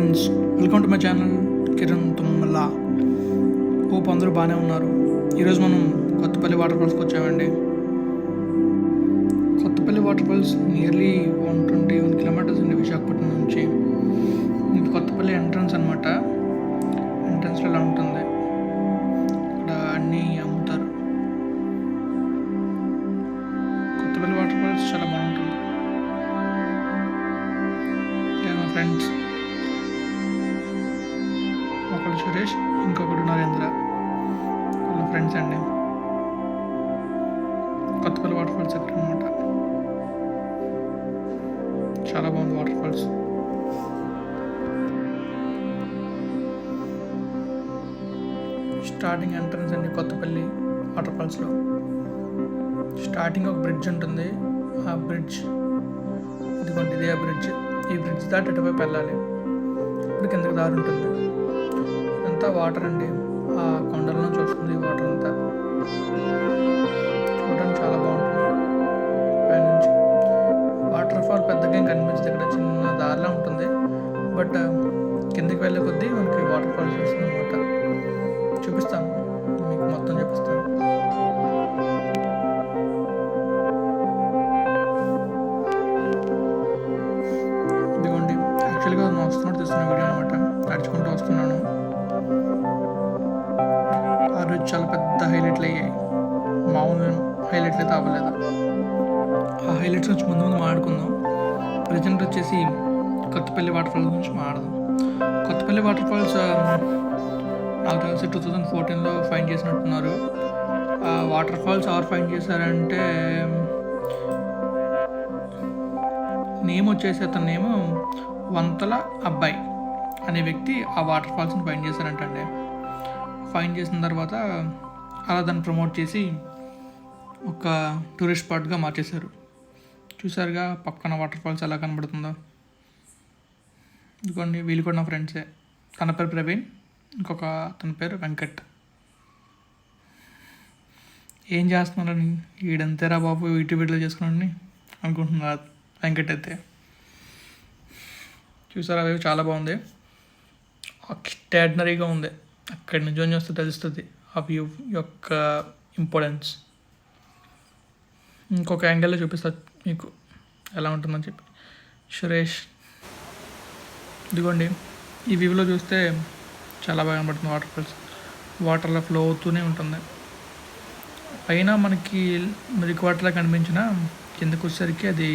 Friends, welcome to my channel Kiran Thummala. Hope అందరూ బాగానే ఉన్నారు. ఈరోజు మనం కొత్తపల్లి వాటర్ ఫాల్స్కి వచ్చామండి. Kothapalli water falls nearly 121 kilometres అండి విశాఖపట్నం నుంచి. ఇది కొత్తపల్లి ఎంట్రన్స్ అనమాట. ఎంట్రన్స్లో ఇలా ఉంటుంది. ఇక్కడ అన్నీ అమ్ముతారు. కొత్తపల్లి వాటర్ ఫాల్స్ చాలా బాగుంటుంది. మా ఫ్రెండ్స్, ఒకళ్ళు సురేష్, ఇంకొకడు నరేంద్ర, వాళ్ళ ఫ్రెండ్స్ అండి. కొత్తపల్లి వాటర్ ఫాల్స్ ఎక్కడ అనమాట. చాలా బాగుంది వాటర్ ఫాల్స్. స్టార్టింగ్ ఎంట్రన్స్ అండి కొత్తపల్లి వాటర్ ఫాల్స్లో. స్టార్టింగ్ ఒక బ్రిడ్జ్ ఉంటుంది. ఆ బ్రిడ్జ్ ఇదిగోండి, ఇదే బ్రిడ్జ్. ఈ బ్రిడ్జ్ దాటి ఇటువైపు వెళ్ళాలి. ఇప్పుడు కిందకి దారి ఉంటుంది. ఇదంతా వాటర్ అండి. ఆ కొండల నుంచి వస్తుంది వాటర్ అంతా. చూడడానికి చాలా బాగుంటుంది. పైనుంచి వాటర్ ఫాల్ పెద్దగా ఏం కనిపించదు. ఇక్కడ చిన్న దారిలా ఉంటుంది. బట్ కిందకి వెళ్ళే కొద్దీ మనకి వాటర్ ఫాల్స్ వస్తుంది అనమాట. చూపిస్తాను మీకు, మొత్తం చూపిస్తాను. ఇదిగోండి, యాక్చువల్గా నేను వస్తున్నట్టు తీస్తున్న వీడియో అనమాట. నడుచుకుంటూ వస్తున్నాను. ఆ రోజు చాలా పెద్ద హైలైట్లు అయ్యాయి. మామూలు హైలైట్లు అయితే అవ్వలేదు. ఆ హైలైట్స్ నుంచి ముందు మాట్లాడుకుందాం. ప్రజెంట్ వచ్చేసి కొత్తపల్లి వాటర్ ఫాల్స్ గురించి మాట్లాడదాం. కొత్తపల్లి వాటర్ ఫాల్స్ నాకు తెలిసి 2014లో ఫైండ్ చేసినట్టున్నారు. ఆ వాటర్ ఫాల్స్ ఎవరు ఫైండ్ చేశారంటే, నేమ్ వచ్చేసి అతని నేమ్ వంతల అబ్బాయి అనే వ్యక్తి ఆ వాటర్ ఫాల్స్ని ఫైండ్ చేశారంటండి. ఫైండ్ చేసిన తర్వాత అలా దాన్ని ప్రమోట్ చేసి ఒక టూరిస్ట్ స్పాట్గా మార్చేశారు. చూసారుగా పక్కన వాటర్ ఫాల్స్ ఎలా కనబడుతుందో. ఇదిగోండి, వీళ్ళు కూడా నా ఫ్రెండ్సే. తన పేరు ప్రవీణ్, ఇంకొక అతని పేరు వెంకట్. ఏం చేస్తున్నారని, వీడంతేరా బాబు వీడియోలో చేసుకున్నాడని అనుకుంటున్నారు వెంకట్ అయితే. చూసారా, అవి చాలా బాగుంది. ఎక్స్ట్రాడినరీగా ఉంది. అక్కడి నుంచి వస్తే తెలుస్తుంది ఆ వ్యూ యొక్క ఇంపార్టెన్స్. ఇంకొక యాంగిల్లో చూపిస్తా మీకు ఎలా ఉంటుందని చెప్పి. సురేష్, ఇదిగోండి, ఈ వ్యూలో చూస్తే చాలా బాగా కనబడుతుంది వాటర్ ఫాల్స్. వాటర్లో ఫ్లో అవుతూనే ఉంటుంది. పైన మనకి మిల్క్ వాటర్లా కనిపించిన కిందకు వచ్చేసరికి అది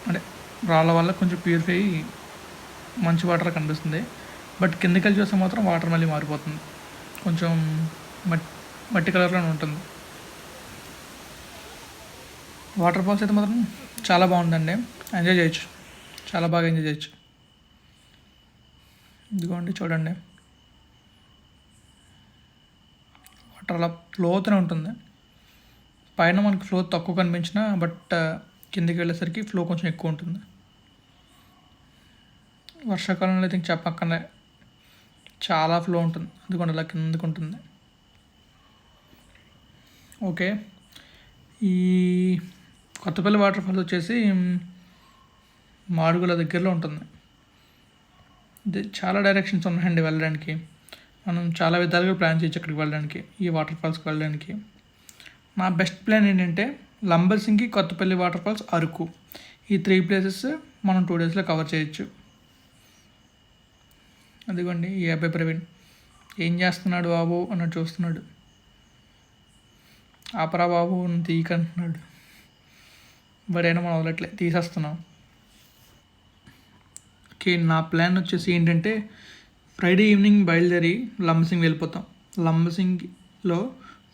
అంటే రాళ్ళ వల్ల కొంచెం ప్యూరిఫై మంచి వాటర్ కనిపిస్తుంది. బట్ కిందకి వెళ్ళి చూస్తే మాత్రం వాటర్ మళ్ళీ మారిపోతుంది. కొంచెం మట్టి కలర్లోనే ఉంటుంది. వాటర్ ఫాల్స్ అయితే మాత్రం చాలా బాగుందండి. ఎంజాయ్ చేయొచ్చు, చాలా బాగా ఎంజాయ్ చేయొచ్చు. ఇదిగోండి చూడండి, వాటర్ అలా ఫ్లో అవుతూనే ఉంటుంది. పైన మనకి ఫ్లో తక్కువ కనిపించిన, బట్ కిందకి వెళ్ళేసరికి ఫ్లో కొంచెం ఎక్కువ ఉంటుంది. వర్షాకాలంలో అయితే చెప్పక్కనే చాలా ఫ్లో ఉంటుంది. అందుకని అలా కిందకు ఉంటుంది. ఓకే, ఈ కొత్తపల్లి వాటర్ ఫాల్స్ వచ్చేసి మాడుగుల దగ్గరలో ఉంటుంది. ఇది చాలా డైరెక్షన్స్ ఉన్నాయండి వెళ్ళడానికి. మనం చాలా విధాలుగా ప్లాన్ చేయొచ్చు అక్కడికి వెళ్ళడానికి, ఈ వాటర్ ఫాల్స్కి వెళ్ళడానికి. నా బెస్ట్ ప్లాన్ ఏంటంటే లంబసింగి, కొత్తపల్లి వాటర్ ఫాల్స్, అరకు, ఈ 3 ప్లేసెస్ మనం 2 డేస్లో కవర్ చేయొచ్చు. అదిగోండి, ఈ అబ్బాయి ప్రవీణ్ ఏం చేస్తున్నాడు బాబు అన్నట్టు చూస్తున్నాడు. ఆపరా బాబు తీయకంటున్నాడు. బడైనా మనం వదలట్లే, తీసేస్తున్నాం. ఓకే, నా ప్లాన్ వచ్చేసి ఏంటంటే ఫ్రైడే ఈవినింగ్ బయలుదేరి లంబసింగి వెళ్ళిపోతాం. లంబసింగిలో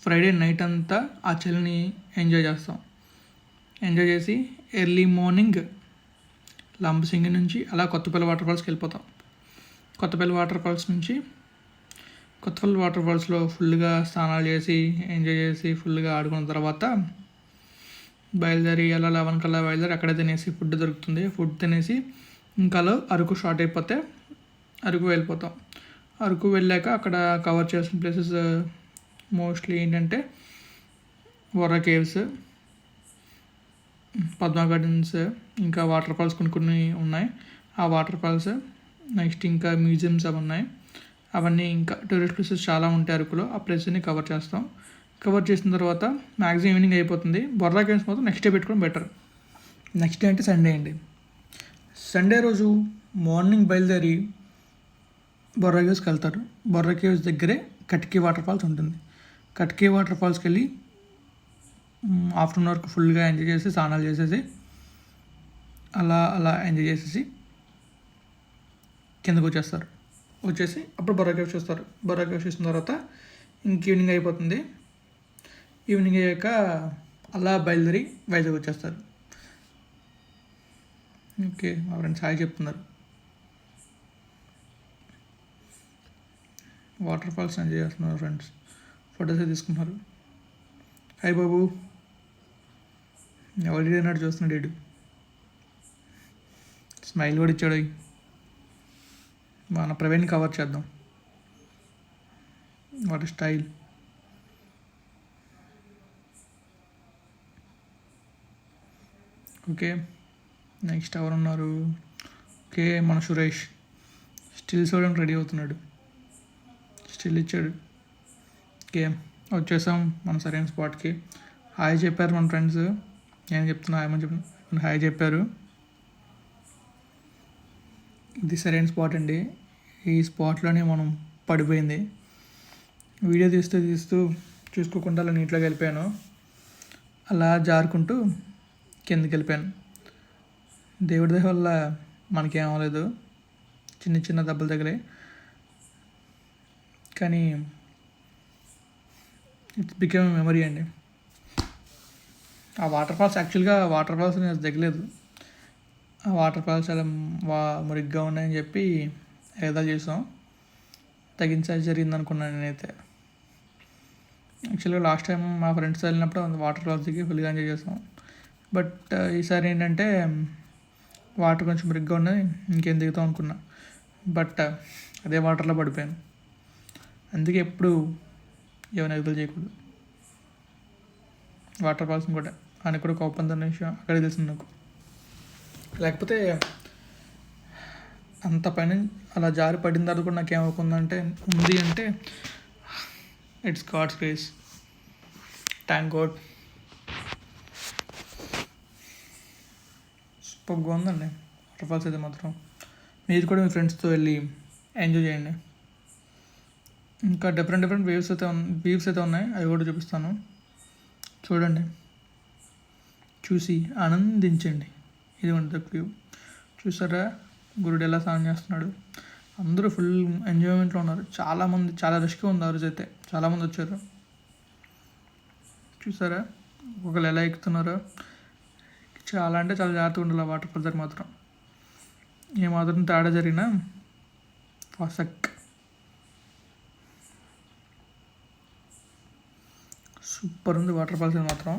ఫ్రైడే నైట్ అంతా ఆ చలిని ఎంజాయ్ చేస్తాం. ఎంజాయ్ చేసి ఎర్లీ మార్నింగ్ లంబసింగి నుంచి అలా కొత్తపల్లి వాటర్ ఫాల్స్కి వెళ్ళిపోతాం. కొత్తపల్లి వాటర్ ఫాల్స్ నుంచి కొత్తపల్లి వాటర్ ఫాల్స్లో ఫుల్గా స్నానాలు చేసి ఎంజాయ్ చేసి ఫుల్గా ఆడుకున్న తర్వాత బయలుదేరి అలా 11 కల్లా బయలుదేరి అక్కడే తినేసి ఫుడ్ దొరుకుతుంది. ఫుడ్ తినేసి ఇంకా అరకు స్టార్ట్ అయిపోతే అరకు వెళ్ళిపోతాం. అరకు వెళ్ళాక అక్కడ కవర్ చేసిన ప్లేసెస్ మోస్ట్లీ ఏంటంటే బొర్రా కేవ్స్, పద్మా గార్డెన్స్, ఇంకా వాటర్ ఫాల్స్ కొన్ని ఉన్నాయి. ఆ వాటర్ ఫాల్స్. నెక్స్ట్ ఇంకా మ్యూజియంస్ అవి ఉన్నాయి. అవన్నీ ఇంకా టూరిస్ట్ ప్లేసెస్ చాలా ఉంటాయి అరకులో. ఆ ప్లేసెస్ని కవర్ చేస్తాం. కవర్ చేసిన తర్వాత మ్యాక్సిమం ఈవినింగ్ అయిపోతుంది. బొర్రా కేవ్స్ మాత్రం నెక్స్ట్ డే పెట్టుకోవడం బెటర్. నెక్స్ట్ డే అంటే సండే అండి. సండే రోజు మార్నింగ్ బయలుదేరి బొర్రా కేవ్స్కి వెళ్తారు. బొర్రా కేవ్స్ దగ్గరే కట్కి వాటర్ ఫాల్స్ ఉంటుంది. కట్కి వాటర్ ఫాల్స్కి వెళ్ళి ఆఫ్టర్నూన్ వరకు ఫుల్గా ఎంజాయ్ చేసి స్నానాలు చేసేసి అలా ఎంజాయ్ చేసేసి కిందకు వచ్చేసి అప్పుడు బొర్రా కేవ్స్ చూస్తారు. బొర్రా కేవ్స్ చూసిన తర్వాత ఇంక ఈవినింగ్ అయిపోతుంది. ఈవినింగ్ అయ్యాక అలా బయలుదేరి వైజాగ్ వచ్చేస్తారు. ఓకే, మా ఫ్రెండ్స్ హాయ్ చెప్తున్నారు. వాటర్ ఫాల్స్ ఎంజాయ్ చేస్తున్నారు ఫ్రెండ్స్. ఫొటోస్ తీసుకున్నారు. హాయ్ బాబు, ఎవరి అన్నాడు చూస్తున్నాడు. ఏడు స్మైల్ కూడా ఇచ్చాడు. మన ప్రవీణ్ని కవర్ చేద్దాం. What style. ఓకే, నెక్స్ట్ ఎవరున్నారు? ఓకే, మన సురేష్ స్టిల్స్ ఇవ్వడానికి రెడీ అవుతున్నాడు. స్టిల్ ఇచ్చాడు. ఓకే, వచ్చేసాం మన సరైన స్పాట్కి. హాయ్ చెప్పారు మన ఫ్రెండ్స్. నేను చెప్తున్నా హాయ్ అని చెప్పిన హాయ్ చెప్పారు. ఇది సరైన స్పాట్ అండి. ఈ స్పాట్లోనే మనం పడిపోయింది. వీడియో తీస్తూ చూసుకోకుండా అలా నీటిలో వెళ్ళిపోయాను. అలా జారుకుంటూ కిందకి వెళ్ళిపోయాను. దేవుడి దయ వల్ల మనకేం అవ్వలేదు. చిన్న దెబ్బలు తగిలాయి. కానీ ఇట్స్ బికమ్ మెమరీ అండి. ఆ వాటర్ ఫాల్స్ యాక్చువల్గా వాటర్ ఫాల్స్ నేను దిగలేదు. ఆ వాటర్ ఫాల్స్ చాలా మురిగ్గా ఉన్నాయని చెప్పి ఏదో చేసాం. తగినసారి జరిగింది అనుకున్నాను నేనైతే. యాక్చువల్గా లాస్ట్ టైం మా ఫ్రెండ్స్ వెళ్ళినప్పుడు వాటర్ ఫాల్స్ దిగి ఫుల్గా ఎంజాయ్ చేసాం. బట్ ఈసారి ఏంటంటే వాటర్ కొంచెం మురిగ్గా ఉన్నది, ఇంకేం దిగుతాం అనుకున్నా. బట్ అదే వాటర్లో పడిపోయాను. అందుకే ఎప్పుడు ఏమైనా ఎగుదలు చేయకూడదు. వాటర్ ఫాల్స్ కూడా అని కూడా ఒక ఒప్పందం విషయం అక్కడే తెలిసింది నాకు. లేకపోతే అంత పైన అలా జారి పడిన తర్వాత కూడా నాకు ఏమవుతుందంటే ఉంది అంటే it's god's grace. Thank god. సూపర్గా ఉందండి వాటర్ ఫాల్స్ అయితే మాత్రం. మీరు కూడా మీ ఫ్రెండ్స్తో వెళ్ళి ఎంజాయ్ చేయండి. ఇంకా డిఫరెంట్ వ్యూస్ అయితే ఉన్నాయి. అవి కూడా చూపిస్తాను, చూడండి, చూసి ఆనందించండి. ఇది ఉంటుంది వ్యూ. చూసారా గురుడు ఎలా స్నానం చేస్తున్నాడు. అందరూ ఫుల్ ఎంజాయ్మెంట్లో ఉన్నారు. చాలామంది, చాలా రష్గా ఉంది. ఆ రోజు అయితే చాలామంది వచ్చారు. చూసారా ఒకళ్ళు ఎలా ఎక్కుతున్నారో. చాలా అంటే చాలా జాగ్రత్తగా ఉండాలి వాటర్ ఫాల్స్ దగ్గర మాత్రం. ఏమాత్రం తేడా జరిగినా ఫసక్. సూపర్ ఉంది వాటర్ ఫాల్స్ మాత్రం.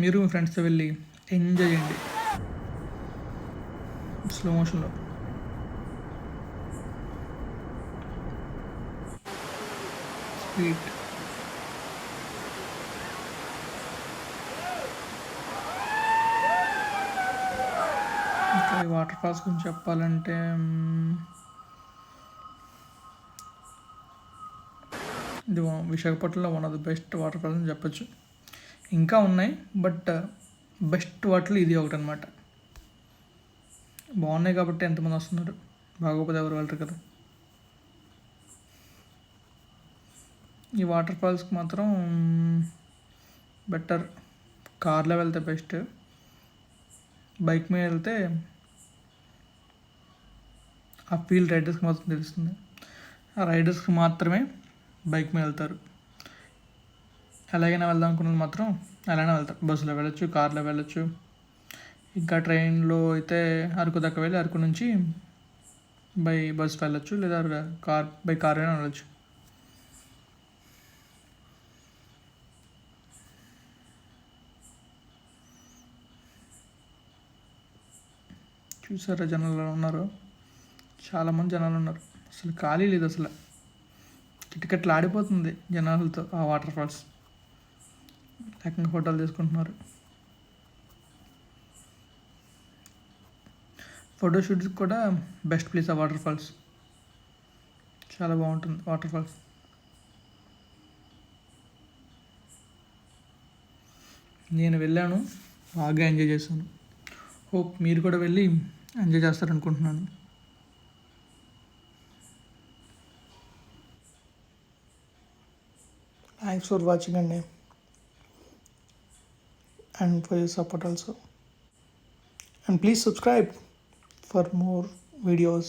మీరు మీ ఫ్రెండ్స్తో వెళ్ళి ఎంజాయ్ చేయండి స్లో మోషన్లో. స్వీట్. ఇంకా ఈ వాటర్ ఫాల్స్ గురించి చెప్పాలంటే ఇది విశాఖపట్నంలో one of the best water falls అని చెప్పచ్చు. ఇంకా ఉన్నాయి బట్ బెస్ట్ వాటిలో ఇది ఒకటి అనమాట. బాగున్నాయి కాబట్టి ఎంతమంది వస్తున్నారు, బాగోపోతే ఎవరు వెళ్ళరు కదా. ఈ వాటర్ ఫాల్స్కి మాత్రం బెటర్ కార్లో వెళ్తే బెస్ట్. బైక్ మీద వెళ్తే ఆ ఫీల్ రైడర్స్కి మాత్రం తెలుస్తుంది. ఆ రైడర్స్కి మాత్రమే బైక్ మీద వెళ్తారు. ఎలాగైనా వెళ్దాం అనుకున్నది మాత్రం అలానే వెళ్తారు. బస్సులో వెళ్ళొచ్చు, కార్లో వెళ్ళొచ్చు. ఇంకా ట్రైన్లో అయితే అరకు దాకా వెళ్ళి అరకు నుంచి బై బస్ వెళ్ళొచ్చు, లేదా బై కార్ అయినా వెళ్ళొచ్చు. చూసారా జనాలు ఉన్నారు, చాలామంది జనాలు ఉన్నారు. అసలు ఖాళీ లేదు. అసలు కిటకట్లు ఆడిపోతుంది జనాలతో ఆ వాటర్ ఫాల్స్. లేకుండా ఫోటోలు తీసుకుంటున్నారు. ఫోటోషూట్కి కూడా బెస్ట్ ప్లేస్ ఆ వాటర్ ఫాల్స్. చాలా బాగుంటుంది వాటర్ ఫాల్స్. నేను వెళ్ళాను, బాగా ఎంజాయ్ చేశాను. హోప్ మీరు కూడా వెళ్ళి ఎంజాయ్ చేస్తారనుకుంటున్నాను. థ్యాంక్స్ ఫర్ వాచింగ్ అండి, and for your support also. And please subscribe for more videos.